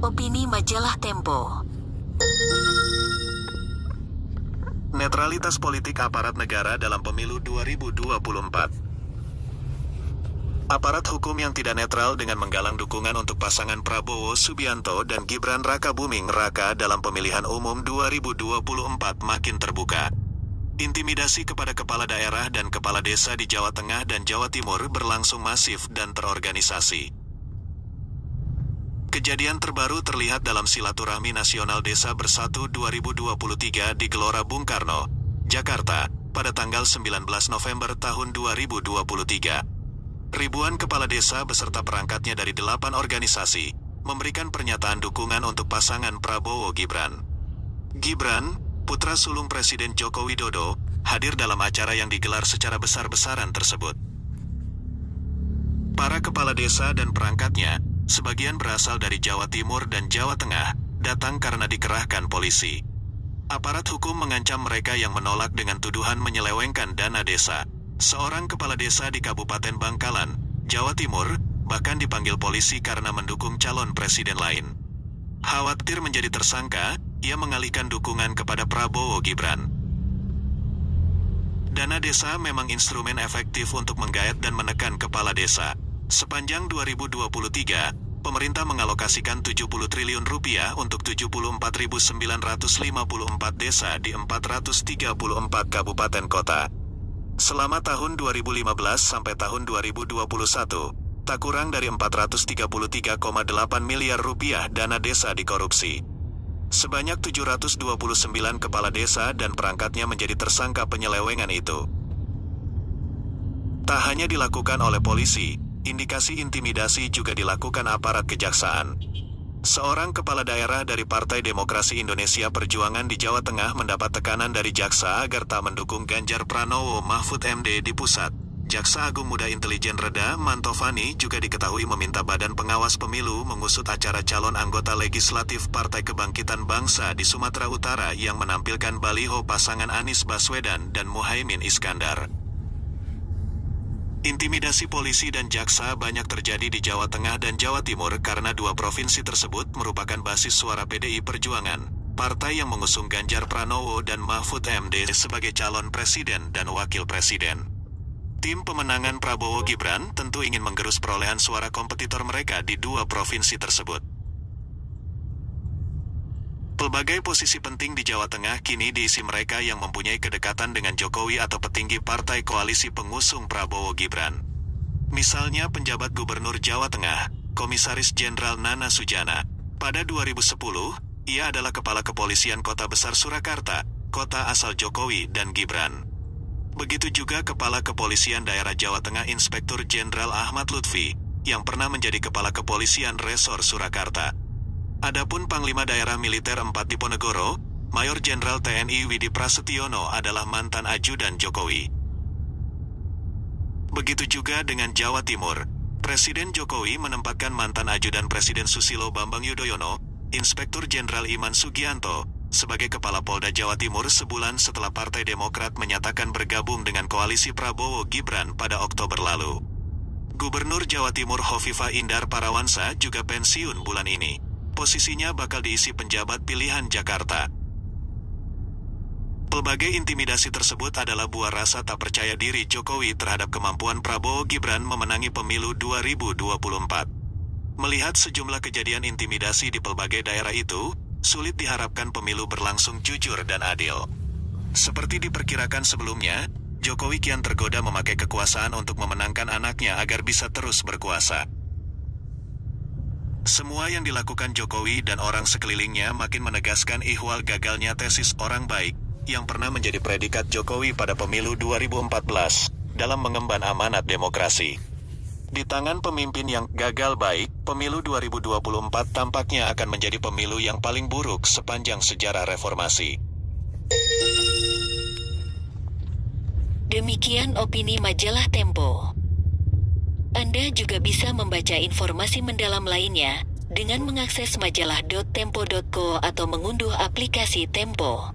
Opini Majalah Tempo. Netralitas politik aparat negara dalam pemilu 2024. Aparat hukum yang tidak netral dengan menggalang dukungan untuk pasangan Prabowo Subianto dan Gibran Rakabuming Raka dalam pemilihan umum 2024 makin terbuka. Intimidasi kepada kepala daerah dan kepala desa di Jawa Tengah dan Jawa Timur berlangsung masif dan terorganisasi. Kejadian terbaru terlihat dalam Silaturahmi Nasional Desa Bersatu 2023 di Gelora Bung Karno, Jakarta, pada tanggal 19 November tahun 2023. Ribuan kepala desa beserta perangkatnya dari 8 organisasi memberikan pernyataan dukungan untuk pasangan Prabowo Gibran. Gibran, putra sulung Presiden Joko Widodo, hadir dalam acara yang digelar secara besar-besaran tersebut. Para kepala desa dan perangkatnya, sebagian berasal dari Jawa Timur dan Jawa Tengah, datang karena dikerahkan polisi. Aparat hukum mengancam mereka yang menolak dengan tuduhan menyelewengkan dana desa. Seorang kepala desa di Kabupaten Bangkalan, Jawa Timur, bahkan dipanggil polisi karena mendukung calon presiden lain. Khawatir menjadi tersangka, ia mengalihkan dukungan kepada Prabowo Gibran. Dana desa memang instrumen efektif untuk menggayat dan menekan kepala desa. Sepanjang 2023, pemerintah mengalokasikan 70 triliun rupiah untuk 74.954 desa di 434 kabupaten kota. Selama tahun 2015 sampai tahun 2021, tak kurang dari 433,8 miliar rupiah dana desa dikorupsi. Sebanyak 729 kepala desa dan perangkatnya menjadi tersangka penyelewengan itu. Tak hanya dilakukan oleh polisi, indikasi intimidasi juga dilakukan aparat kejaksaan. Seorang kepala daerah dari Partai Demokrasi Indonesia Perjuangan di Jawa Tengah mendapat tekanan dari jaksa agar tak mendukung Ganjar Pranowo Mahfud MD di pusat. Jaksa Agung Muda Intelijen Reda Mantovani juga diketahui meminta Badan Pengawas Pemilu mengusut acara calon anggota legislatif Partai Kebangkitan Bangsa di Sumatera Utara yang menampilkan baliho pasangan Anies Baswedan dan Muhaimin Iskandar. Intimidasi polisi dan jaksa banyak terjadi di Jawa Tengah dan Jawa Timur karena dua provinsi tersebut merupakan basis suara PDI Perjuangan, partai yang mengusung Ganjar Pranowo dan Mahfud MD sebagai calon presiden dan wakil presiden. Tim pemenangan Prabowo Gibran tentu ingin menggerus perolehan suara kompetitor mereka di dua provinsi tersebut. Pelbagai posisi penting di Jawa Tengah kini diisi mereka yang mempunyai kedekatan dengan Jokowi atau petinggi partai koalisi pengusung Prabowo Gibran. Misalnya penjabat Gubernur Jawa Tengah, Komisaris Jenderal Nana Sujana. Pada 2010, ia adalah Kepala Kepolisian Kota Besar Surakarta, kota asal Jokowi dan Gibran. Begitu juga Kepala Kepolisian Daerah Jawa Tengah Inspektur Jenderal Ahmad Lutfi, yang pernah menjadi Kepala Kepolisian Resor Surakarta. Adapun Panglima Daerah Militer 4 Diponegoro, Mayor Jenderal TNI Widi Prasetyono adalah mantan ajudan Jokowi. Begitu juga dengan Jawa Timur, Presiden Jokowi menempatkan mantan ajudan Presiden Susilo Bambang Yudhoyono, Inspektur Jenderal Iman Sugianto, sebagai Kepala Polda Jawa Timur sebulan setelah Partai Demokrat menyatakan bergabung dengan koalisi Prabowo Gibran pada Oktober lalu. Gubernur Jawa Timur Hovifah Indar Parawansa juga pensiun bulan ini. Posisinya bakal diisi penjabat pilihan Jakarta. Pelbagai intimidasi tersebut adalah buah rasa tak percaya diri Jokowi terhadap kemampuan Prabowo Gibran memenangi pemilu 2024. Melihat sejumlah kejadian intimidasi di pelbagai daerah itu, sulit diharapkan pemilu berlangsung jujur dan adil. Seperti diperkirakan sebelumnya, Jokowi kian tergoda memakai kekuasaan untuk memenangkan anaknya agar bisa terus berkuasa. Semua yang dilakukan Jokowi dan orang sekelilingnya makin menegaskan ihwal gagalnya tesis orang baik yang pernah menjadi predikat Jokowi pada pemilu 2014 dalam mengemban amanat demokrasi. Di tangan pemimpin yang gagal baik, pemilu 2024 tampaknya akan menjadi pemilu yang paling buruk sepanjang sejarah reformasi. Demikian opini Majalah Tempo. Anda juga bisa membaca informasi mendalam lainnya dengan mengakses majalah.tempo.co atau mengunduh aplikasi Tempo.